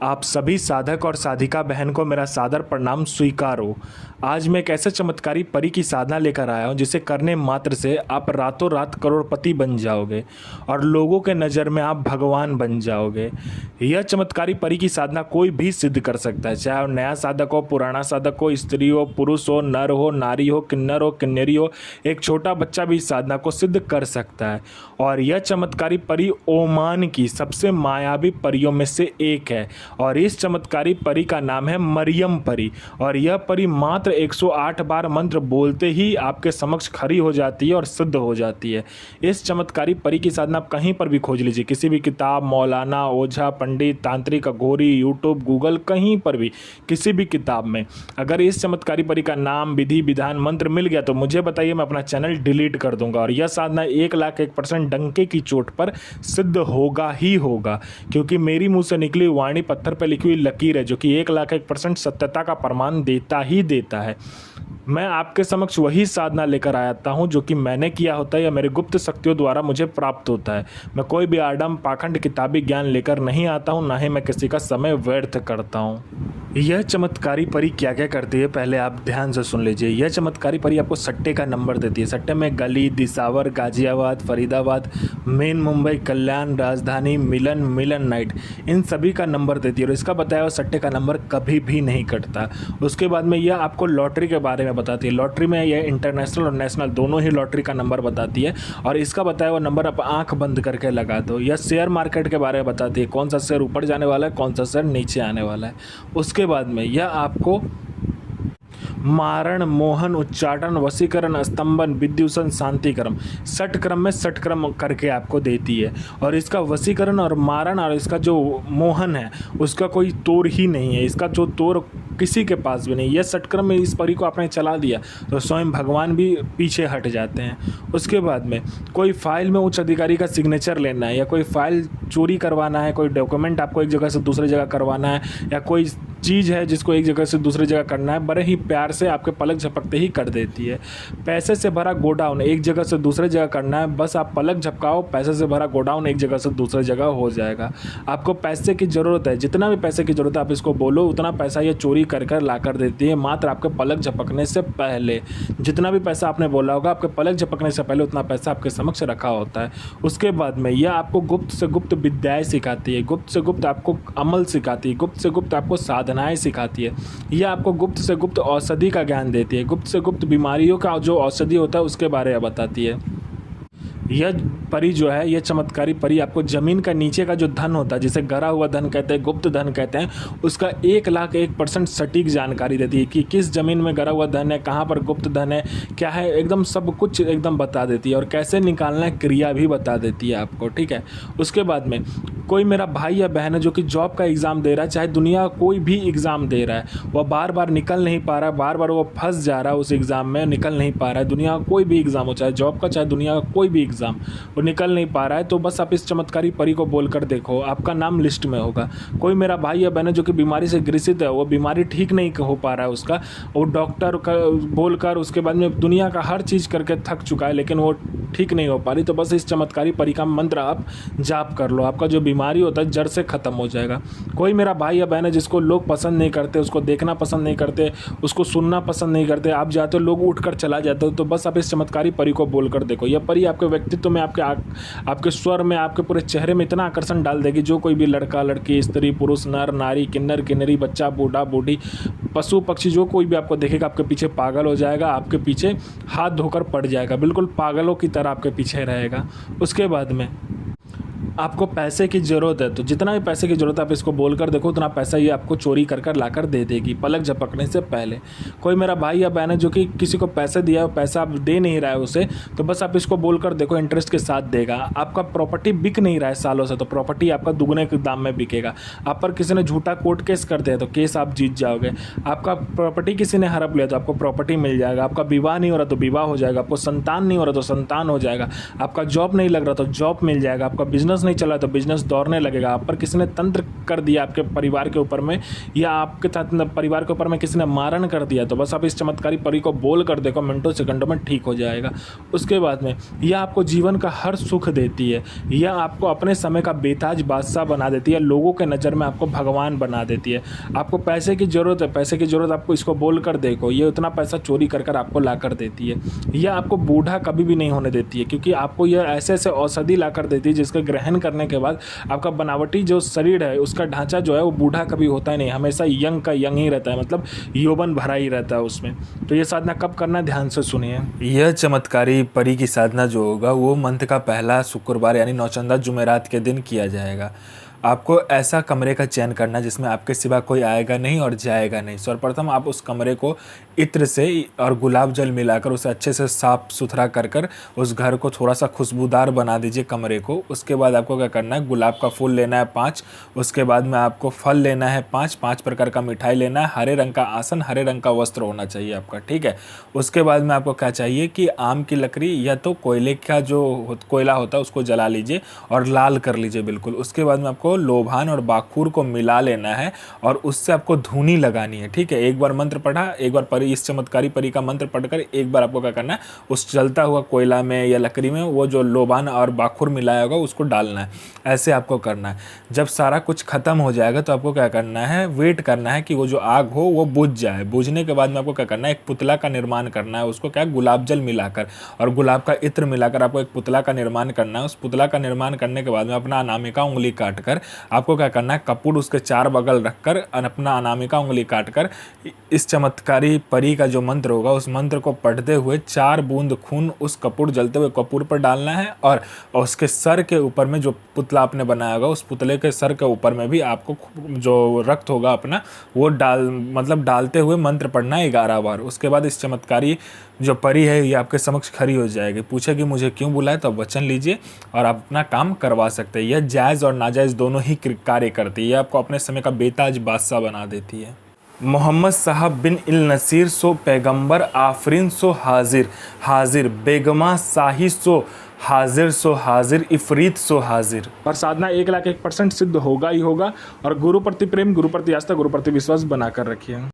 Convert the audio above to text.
आप सभी साधक और साधिका बहन को मेरा सादर प्रणाम स्वीकारो। आज मैं एक ऐसे चमत्कारी परी की साधना लेकर आया हूँ जिसे करने मात्र से आप रातों रात करोड़पति बन जाओगे और लोगों के नज़र में आप भगवान बन जाओगे। यह चमत्कारी परी की साधना कोई भी सिद्ध कर सकता है, चाहे वो नया साधक हो, पुराना साधक हो, स्त्री हो, पुरुष हो, नर हो, नारी हो, किन्नर हो, किन्नरी हो, एक छोटा बच्चा भी इस साधना को सिद्ध कर सकता है। और यह चमत्कारी परी ओमान की सबसे मायावी परियों में से एक है और इस चमत्कारी परी का नाम है मरियम परी। और यह परी मात्र 108 बार मंत्र बोलते ही आपके समक्ष खड़ी हो जाती है और सिद्ध हो जाती है। इस चमत्कारी परी की साधना आप कहीं पर भी खोज लीजिए, किसी भी किताब, मौलाना, ओझा, पंडित, तांत्रिक, अघोरी, यूट्यूब, गूगल, कहीं पर भी, किसी भी किताब में अगर इस चमत्कारी परी का नाम, विधि, विधान, मंत्र मिल गया तो मुझे बताइए, मैं अपना चैनल डिलीट कर दूंगा। और यह साधना 1,01% डंके की चोट पर सिद्ध होगा ही होगा, क्योंकि मेरी मुंह से निकली वाणी पत्थर पर लिखी हुई लकीर है जो कि 1,01% सत्यता का प्रमाण देता ही देता है। मैं आपके समक्ष वही साधना लेकर आता हूं जो कि मैंने किया होता है या मेरे गुप्त शक्तियों द्वारा मुझे प्राप्त होता है। मैं कोई भी आडम पाखंड किताबी ज्ञान लेकर नहीं आता हूं, ना ही मैं किसी का समय व्यर्थ करता हूं। यह चमत्कारी परी क्या क्या करती है पहले आप ध्यान से सुन लीजिए। यह चमत्कारी परी आपको सट्टे का नंबर देती है। सट्टे में गली, दिसावर, गाजियाबाद, फरीदाबाद, मेन मुंबई, कल्याण, राजधानी, मिलन, मिलन नाइट, इन सभी का नंबर देती है और इसका बताया हुआ सट्टे का नंबर कभी भी नहीं कटता। उसके बाद में यह आपको लॉटरी के बारे में बताती है। लॉटरी में यह इंटरनेशनल और नेशनल दोनों ही लॉटरी का नंबर बताती है और इसका बताया हुआ नंबर आप आंख बंद करके लगा दो। यह शेयर मार्केट के बारे में बताती है, कौन सा शेयर ऊपर जाने वाला है, कौन सा शेयर नीचे आने वाला है। उसके बाद में यह आपको मारण, मोहन, उच्चाटन, वशीकरण, स्तंभन, विद्युषण, शांतिक्रम, षट क्रम में षट क्रम करके आपको देती है। और इसका वशीकरण और मारण और इसका जो मोहन है उसका कोई तोड़ ही नहीं है, इसका जो तोड़ किसी के पास भी नहीं। यह षट क्रम में इस परी को आपने चला दिया तो स्वयं भगवान भी पीछे हट जाते हैं। उसके बाद में कोई फाइल में उच्च अधिकारी का सिग्नेचर लेना है या कोई फाइल चोरी करवाना है, कोई डॉक्यूमेंट आपको एक जगह से दूसरी जगह करवाना है या कोई चीज़ है जिसको एक जगह से दूसरी जगह करना है, बड़े ही प्यार से आपके पलक झपकते ही कर देती है। पैसे से भरा गोडाउन एक जगह से दूसरी जगह करना है, बस आप पलक झपकाओ, पैसे से भरा गोडाउन एक जगह से दूसरी जगह हो जाएगा। आपको पैसे की ज़रूरत है, जितना भी पैसे की ज़रूरत है आप इसको बोलो, उतना पैसा ये चोरी कर कर ला कर देती है मात्र आपके पलक झपकने से पहले। जितना भी पैसा आपने बोला होगा आपके पलक झपकने से पहले उतना पैसा आपके समक्ष रखा होता है। उसके बाद में यह आपको गुप्त से गुप्त विद्याएँ सिखाती है, गुप्त से गुप्त आपको अमल सिखाती है, गुप्त से गुप्त आपको साधनाएँ सिखाती है। यह आपको गुप्त से गुप्त औषधि का ज्ञान देती है, गुप्त से गुप्त बीमारियों का जो औषधि होता है उसके बारे में बताती है। यह परी जो है, यह चमत्कारी परी आपको ज़मीन का नीचे का जो धन होता है, जिसे गरा हुआ धन कहते हैं, गुप्त धन कहते हैं, उसका 1,01% सटीक जानकारी देती है कि किस ज़मीन में गरा हुआ धन है, कहाँ पर गुप्त धन है, क्या है, एकदम सब कुछ एकदम बता देती है और कैसे निकालना है क्रिया भी बता देती है आपको। ठीक है। उसके बाद में कोई मेरा भाई या बहन है जो कि जॉब का एग्ज़ाम दे रहा है, चाहे दुनिया कोई भी एग्ज़ाम दे रहा है, वह बार बार निकल नहीं पा रहा है, बार बार वो फंस जा रहा है उस एग्ज़ाम में, निकल नहीं पा रहा है। दुनिया का कोई भी एग्ज़ाम हो, चाहे जॉब का, चाहे दुनिया का कोई भी एग्ज़ाम, वो निकल नहीं पा रहा है, तो बस आप इस चमत्कारी परी को बोलकर देखो, आपका नाम लिस्ट में होगा। कोई मेरा भाई या बहन है जो कि बीमारी से ग्रसित है, वो बीमारी ठीक नहीं हो पा रहा है उसका, वो डॉक्टर का बोलकर उसके बाद में दुनिया का हर चीज़ करके थक चुका है लेकिन वो ठीक नहीं हो पा रही, तो बस इस चमत्कारी परी का मंत्र आप जाप कर लो, आपका जो बीमारी होता है जड़ से ख़त्म हो जाएगा। कोई मेरा भाई या बहन है जिसको लोग पसंद नहीं करते, उसको देखना पसंद नहीं करते, उसको सुनना पसंद नहीं करते, आप जाते हो लोग उठकर चला जाते हो, तो बस आप इस चमत्कारी परी को बोलकर देखो। यह परी आपके व्यक्तित्व में, आपके स्वर में, आपके पूरे चेहरे में इतना आकर्षण डाल देगी, जो कोई भी लड़का, लड़की, स्त्री, पुरुष, नर, नारी, किन्नर, किन्नरी, बच्चा, बूढ़ा, बूढ़ी, पशु, पक्षी, जो कोई भी आपको देखेगा आपके पीछे पागल हो जाएगा, आपके पीछे हाथ धोकर पड़ जाएगा, बिल्कुल पागलों की तरह आपके पीछे रहेगा। उसके बाद में आपको पैसे की ज़रूरत है तो जितना भी पैसे की ज़रूरत है आप इसको बोलकर देखो, उतना पैसा ये आपको चोरी कर कर ला कर दे देगी पलक झपकने से पहले। कोई मेरा भाई या बहन है जो कि किसी को पैसे दिया है, पैसा आप दे नहीं रहा है उसे, तो बस आप इसको बोलकर देखो, इंटरेस्ट के साथ देगा। आपका प्रॉपर्टी बिक नहीं रहा है सालों से, तो प्रॉपर्टी आपका दुगने के दाम में बिकेगा। आप पर किसी ने झूठा कोर्ट केस कर दिया तो केस आप जीत जाओगे। आपका प्रॉपर्टी किसी ने हड़प लिया तो आपको प्रॉपर्टी मिल जाएगा। आपका विवाह नहीं हो रहा तो विवाह हो जाएगा। आपको संतान नहीं हो रहा तो संतान हो जाएगा। आपका जॉब नहीं लग रहा तो जॉब मिल जाएगा। आपका बिजनेस नहीं चला तो बिजनेस दौड़ने लगेगा। आप पर किसी ने तंत्र कर दिया आपके परिवार के ऊपर में, या आपके साथ परिवार के ऊपर में किसी ने मारण कर दिया, तो बस आप इस चमत्कारी परी को बोल कर देखो, मिनटों सेकंडों में ठीक हो जाएगा। उसके बाद में यह आपको जीवन का हर सुख देती है, यह आपको अपने समय का बेताज बादशाह बना देती है, लोगों के नज़र में आपको भगवान बना देती है। आपको पैसे की ज़रूरत है, पैसे की ज़रूरत आपको इसको बोल कर देखो, ये उतना पैसा चोरी कर कर आपको ला कर देती है। यह आपको बूढ़ा कभी भी नहीं होने देती है, क्योंकि आपको यह ऐसे ऐसे औषधि ला कर देती है जिसके ग्रहण करने के बाद आपका बनावटी जो शरीर है उसका ढांचा जो है वो बूढ़ा कभी होता ही नहीं, हमेशा यंग का यंग ही रहता है, मतलब यौवन भरा ही रहता है उसमें। तो ये साधना कब करना है, ध्यान से सुनिए। यह चमत्कारी परी की साधना जो होगा वो मंथ का पहला शुक्रवार यानी नौचंदा जुमेरात के दिन किया जाएगा। आपको ऐसा कमरे का चयन करना जिसमें आपके सिवा कोई आएगा नहीं और जाएगा नहीं। सर्वप्रथम आप उस कमरे को इत्र से और गुलाब जल मिलाकर उसे अच्छे से साफ सुथरा कर कर उस घर को थोड़ा सा खुशबूदार बना दीजिए कमरे को। उसके बाद आपको क्या करना है, गुलाब का फूल लेना है 5, उसके बाद में आपको फल लेना है 5 प्रकार का मिठाई लेना है, हरे रंग का आसन, हरे रंग का वस्त्र होना चाहिए आपका, ठीक है। उसके बाद में आपको क्या चाहिए कि आम की लकड़ी या तो कोयले का जो कोयला होता है उसको जला लीजिए और लाल कर लीजिए बिल्कुल। उसके बाद में आपको लोभान और बाखूर को मिला लेना है और उससे आपको धूनी लगानी है, ठीक है। एक बार मंत्र पढ़ा, एक बार परी, इस चमत्कारी परी का मंत्र पढ़कर एक बार आपको क्या करना है, उस जलता हुआ कोयला में या लकड़ी में वो जो लोभान और बाखूर मिलाया होगा उसको डालना है। ऐसे आपको करना है। जब सारा कुछ खत्म हो जाएगा तो आपको क्या करना है, वेट करना है कि वो जो आग हो वो बुझ जाए। बुझने के बाद में आपको क्या करना है, एक पुतला का निर्माण करना है। उसको क्या, गुलाब जल मिलाकर और गुलाब का इत्र मिलाकर आपको एक पुतला का निर्माण करना है। उस पुतला का निर्माण करने के बाद में अपना अनामिका उंगली काट कर आपको क्या करना है, कपूर उसके 4 बगल रखकर अपना अनामिका उंगली काटकर इस चमत्कारी परी का जो मंत्र होगा उस मंत्र को पढ़ते हुए 4 बूंद खून उस कपूर, जलते हुए कपूर पर डालना है और उसके सर के ऊपर में जो पुतला आपने बनाया होगा उस पुतले के सर के ऊपर में भी आपको जो रक्त होगा अपना वो डालते हुए मंत्र पढ़ना है 11 बार। उसके बाद इस चमत्कारी जो परी है ये आपके समक्ष खड़ी हो जाएगी, पूछेगी मुझे क्यों बुलाए, तो आप वचन लीजिए और आप अपना काम करवा सकते हैं। यह जायज़ और नाजायज़ दोनों ही कार्य करती है। यह आपको अपने समय का बेताज बादशाह बना देती है। मोहम्मद साहब बिन इल नसीर सो पैगंबर आफरीन सो हाजिर हाजिर, बेगमा शाही सो हाजिर इफरीत सो हाजिर। और साधना 1,01% सिद्ध होगा ही होगा। और गुरु प्रति प्रेम, गुरु प्रति आस्था, गुरु प्रति विश्वास बना कर रखिए।